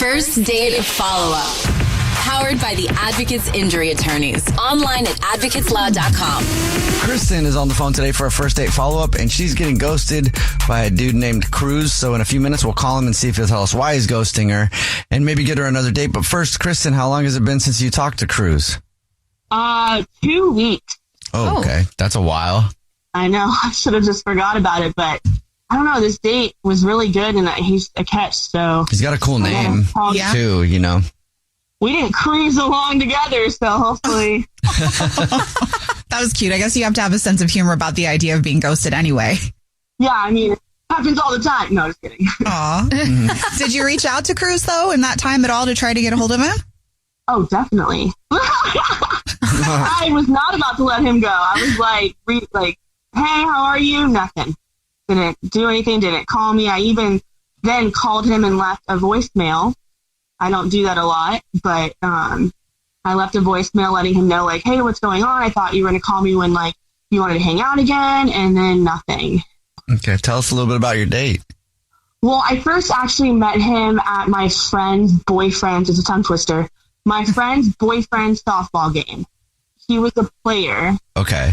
First Date Follow-Up. Powered by the Advocates Injury Attorneys. Online at advocateslaw.com. Kristen is on the phone today for a first date follow-up, and she's getting ghosted by a dude named Cruz. So in a few minutes, we'll call him and see if he'll tell us why he's ghosting her and maybe get her another date. But first, Kristen, how long has it been since you talked to Cruz? 2 weeks. Oh, okay. That's a while. I know. I should have just forgot about it, but I don't know. This date was really good, and he's a catch, so... He's got a cool name, too, you know. We didn't cruise along together, so hopefully... That was cute. I guess you have to have a sense of humor about the idea of being ghosted anyway. Yeah, I mean, it happens all the time. No, just kidding. Aw. Did you reach out to Cruz, though, in that time at all to try to get a hold of him? Oh, definitely. I was not about to let him go. I was like, hey, how are you? Nothing. Didn't do anything, didn't call me. I even then called him and left a voicemail. I don't do that a lot, but I left a voicemail letting him know, like, hey, what's going on? I thought you were going to call me when, like, you wanted to hang out again, and then nothing. Okay, tell us a little bit about your date. Well, I first actually met him at my friend's boyfriend's, it's a tongue twister, my friend's boyfriend's softball game. He was a player. Okay.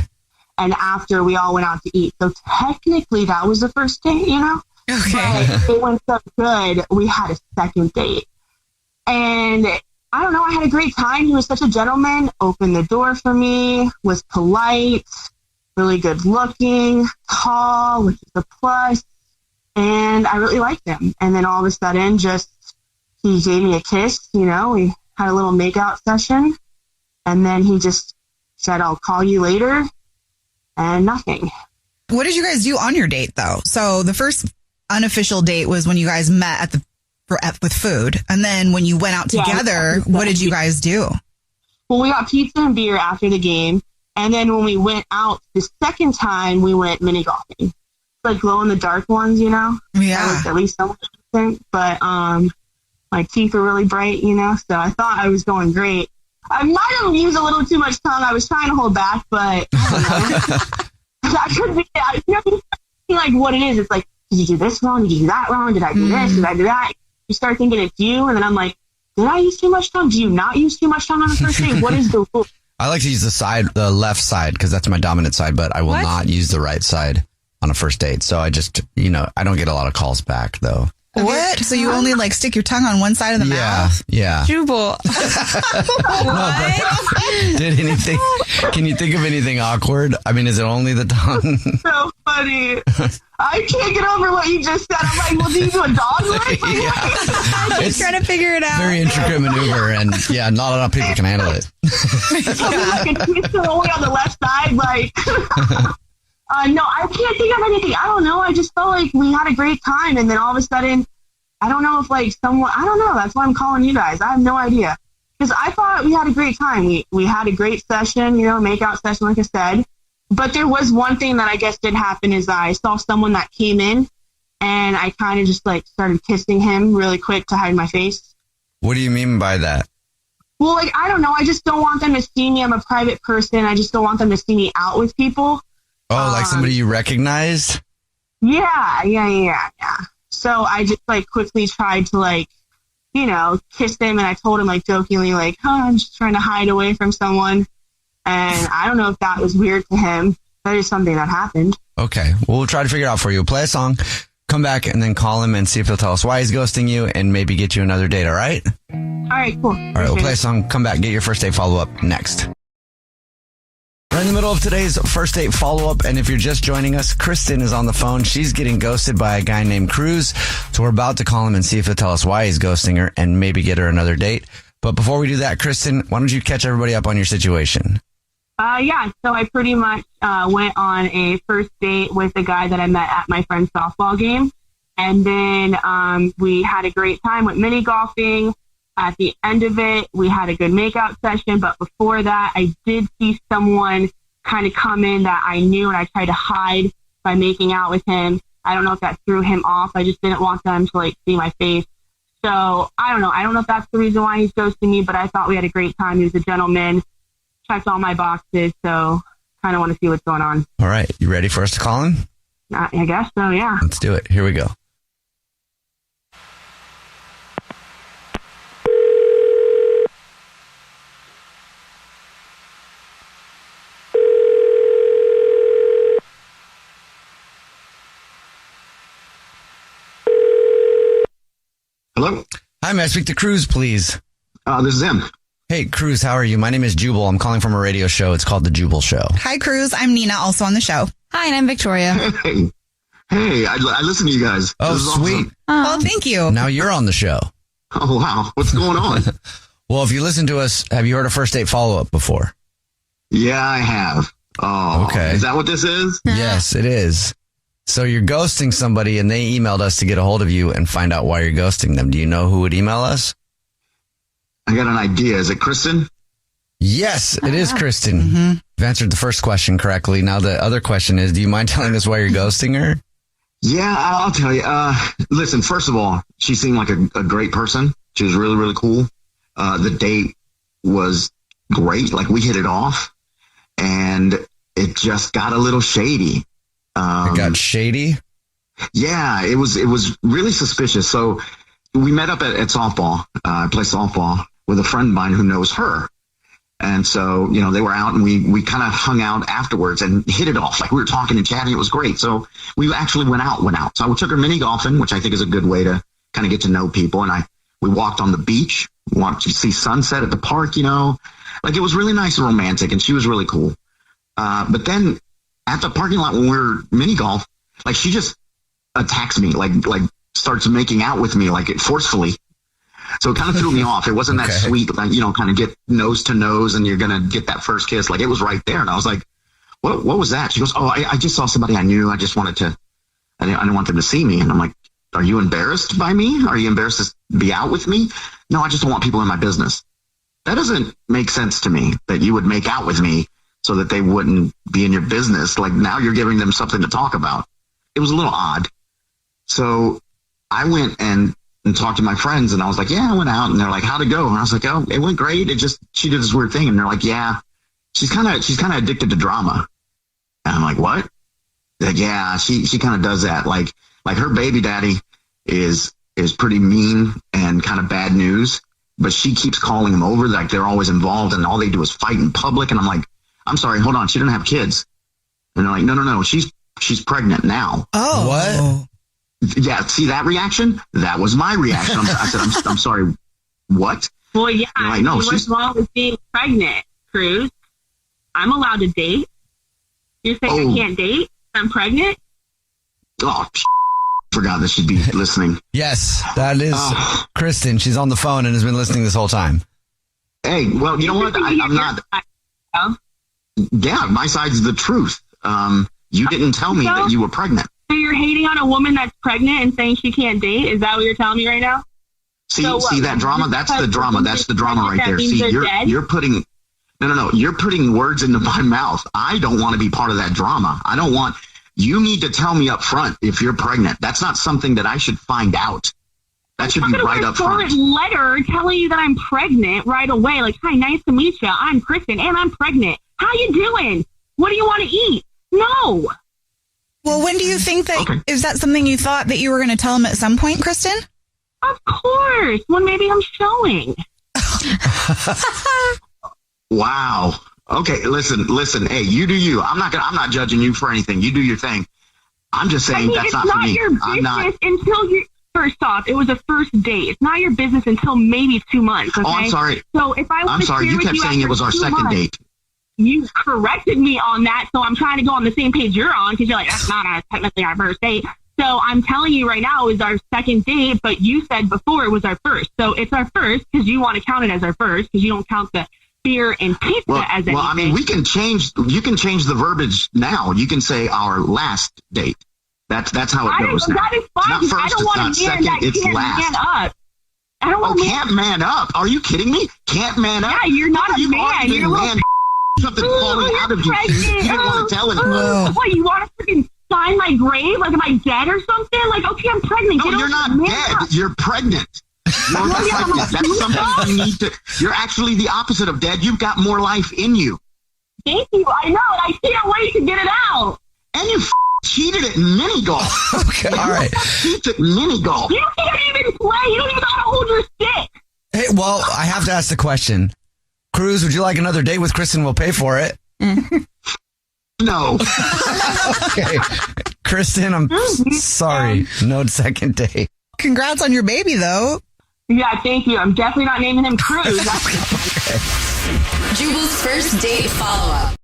And after we all went out to eat. So technically that was the first date, you know? Okay. But it went so good, we had a second date. And I don't know, I had a great time. He was such a gentleman, opened the door for me, was polite, really good looking, tall, which is a plus. And I really liked him. And then all of a sudden, he gave me a kiss, you know, we had a little makeout session. And then he just said, I'll call you later. And nothing. What did you guys do on your date, though? So the first unofficial date was when you guys met with food. And then when you went out together, what did you guys do? Well, we got pizza and beer after the game. And then when we went out the second time, we went mini golfing. Like glow-in-the-dark ones, you know? Yeah. At least somewhat decent. But my teeth were really bright, you know? So I thought I was going great. I might have used a little too much tongue. I was trying to hold back, but I don't know. That could be it. You know, like what it is. It's like, did you do this wrong? Did you do that wrong? Did I do this? Did I do that? You start thinking it's you, and then I'm like, did I use too much tongue? Do you not use too much tongue on the first date? What is the rule? I like to use the left side, because that's my dominant side, but I will not use the right side on a first date. So I just, I don't get a lot of calls back, though. What? So you only stick your tongue on one side of the mouth? Yeah. Jubal. Can you think of anything awkward? I mean, is it only the tongue? So funny. I can't get over what you just said. I'm like, well, do you do a dog leg? It's trying to figure it out. Very intricate maneuver, and not enough people can handle it. Like a twist only on the left side, no, I can't think of anything. I don't know. I just felt like we had a great time. And then all of a sudden, I don't know if I don't know. That's why I'm calling you guys. I have no idea. Because I thought we had a great time. We had a great session, makeout session, like I said. But there was one thing that I guess did happen is I saw someone that came in and I kind of just started kissing him really quick to hide my face. What do you mean by that? Well, I don't know. I just don't want them to see me. I'm a private person. I just don't want them to see me out with people. Oh, like somebody you recognized? Yeah. So I just quickly tried to kiss him, and I told him jokingly I'm just trying to hide away from someone. And I don't know if that was weird to him. That is something that happened. Okay. Well, we'll try to figure it out for you. We'll play a song, come back, and then call him and see if he'll tell us why he's ghosting you and maybe get you another date, all right? All right, cool. All right, we'll play a song, come back, get your first date follow-up next. We're in the middle of today's first date follow-up, and if you're just joining us, Kristen is on the phone. She's getting ghosted by a guy named Cruz, so we're about to call him and see if he'll tell us why he's ghosting her and maybe get her another date. But before we do that, Kristen, why don't you catch everybody up on your situation? So I pretty much went on a first date with a guy that I met at my friend's softball game, and then we had a great time, went mini golfing. At the end of it, we had a good makeout session, but before that, I did see someone kind of come in that I knew, and I tried to hide by making out with him. I don't know if that threw him off. I just didn't want them to see my face. So I don't know. I don't know if that's the reason why he's ghosting me, but I thought we had a great time. He was a gentleman, checked all my boxes, so kind of want to see what's going on. All right. You ready for us to call him? I guess so, yeah. Let's do it. Here we go. Hi, may I speak to Cruz, please? This is him. Hey, Cruz, how are you? My name is Jubal. I'm calling from a radio show. It's called The Jubal Show. Hi, Cruz. I'm Nina, also on the show. Hi, and I'm Victoria. Hey, I listen to you guys. Oh, This is sweet. awesome. Oh, thank you. Now you're on the show. Oh, wow. What's going on? Well, if you listen to us, have you heard a first date follow-up before? Yeah, I have. Oh, Okay. Is that what this is? Yes, it is. So you're ghosting somebody and they emailed us to get a hold of you and find out why you're ghosting them. Do you know who would email us? I got an idea. Is it Kristen? Yes, it is Kristen. You've answered the first question correctly. Now the other question is, do you mind telling us why you're ghosting her? Yeah, I'll tell you. Listen, first of all, she seemed like a great person. She was really, really cool. The date was great. Like, we hit it off, and it just got a little shady. It got shady? Yeah, it was really suspicious. So we met up at softball. I play softball with a friend of mine who knows her. And so, they were out and we kind of hung out afterwards and hit it off. Like, we were talking and chatting. It was great. So we actually went out. So I took her mini golfing, which I think is a good way to kind of get to know people. And we walked on the beach, wanted to see sunset at the park, like, it was really nice and romantic, and she was really cool. But then at the parking lot when we were mini golf, like, she just attacks me, like starts making out with me, like, forcefully. So it kind of threw me off. It wasn't that sweet, like, kind of get nose to nose and you're going to get that first kiss. Like, it was right there. And I was like, what was that? She goes, oh, I just saw somebody I knew. I just wanted I didn't want them to see me. And I'm like, are you embarrassed by me? Are you embarrassed to be out with me? No, I just don't want people in my business. That doesn't make sense to me, that you would make out with me so that they wouldn't be in your business. Like, now you're giving them something to talk about. It was a little odd. So I went and talked to my friends, and I was like, yeah, I went out. And they're like, how'd it go? And I was like, oh, it went great. She did this weird thing. And they're like, yeah, she's kind of addicted to drama. And I'm like, what? They're like, yeah, she kind of does that. Like her baby daddy is pretty mean and kind of bad news, but she keeps calling him over. Like, they're always involved, and all they do is fight in public. And I'm like, I'm sorry, hold on. She didn't have kids. And they're like, no. She's pregnant now. Oh, what? Yeah, see that reaction? That was my reaction. I said, I'm sorry, what? Well, yeah, like, no, what's wrong with being pregnant, Cruz? I'm allowed to date. You're saying I can't date? I'm pregnant? Oh, forgot that she'd be listening. Yes, that is Kristen. She's on the phone and has been listening this whole time. Hey, well, you know what? I'm not. Yeah, my side's the truth. You didn't tell me that you were pregnant. So you're hating on a woman that's pregnant and saying she can't date? Is that what you're telling me right now? See that drama? That's the drama. That's the drama right there. See, you're putting no. You're putting words into my mouth. I don't want to be part of that drama. I don't want. You need to tell me up front if you're pregnant. That's not something that I should find out. That should be right up front. Letter telling you that I'm pregnant right away. Like, hi, nice to meet you. I'm Kristen and I'm pregnant. How you doing? What do you want to eat? No. Well, when do you think that, is that something you thought that you were going to tell him at some point, Kristen? Of course. When maybe I'm showing. Wow. Okay, listen. Hey, you do you. I'm not judging you for anything. You do your thing. I'm just saying that's not for me. It's not your business until you. First off, it was a first date. It's not your business until maybe 2 months. Okay? Oh, I'm sorry. So if I I'm sorry. You kept saying it was our second date. You corrected me on that, so I'm trying to go on the same page you're on, because you're like, that's not technically our first date. So I'm telling you right now, it was our second date, but you said before it was our first. So it's our first because you want to count it as our first, because you don't count the beer and pizza as anything. Well, I mean, you can change the verbiage now. You can say our last date. That's how it goes now. That is fine. It's not first, I don't want a man that can't man up. I don't want can't man up. Are you kidding me? Can't man up? Yeah, you're not a man. You're a little something falling out of you. You didn't want to tell anyone. What, you want to freaking sign my grave? Like, am I dead or something? Like, okay, I'm pregnant. No, you're not dead. You're pregnant. You're pregnant. That's something you need to. You're actually the opposite of dead. You've got more life in you. Thank you. I know, and I can't wait to get it out. And you cheated at mini golf. Okay, all right. Cheated at mini golf. You can't even play. You don't even know how to hold your stick. Hey, well, I have to ask the question. Cruz, would you like another date with Kristen? We'll pay for it. No. Okay. Kristen, I'm sorry. No second date. Congrats on your baby, though. Yeah, thank you. I'm definitely not naming him Cruz. Jubal's first date follow-up.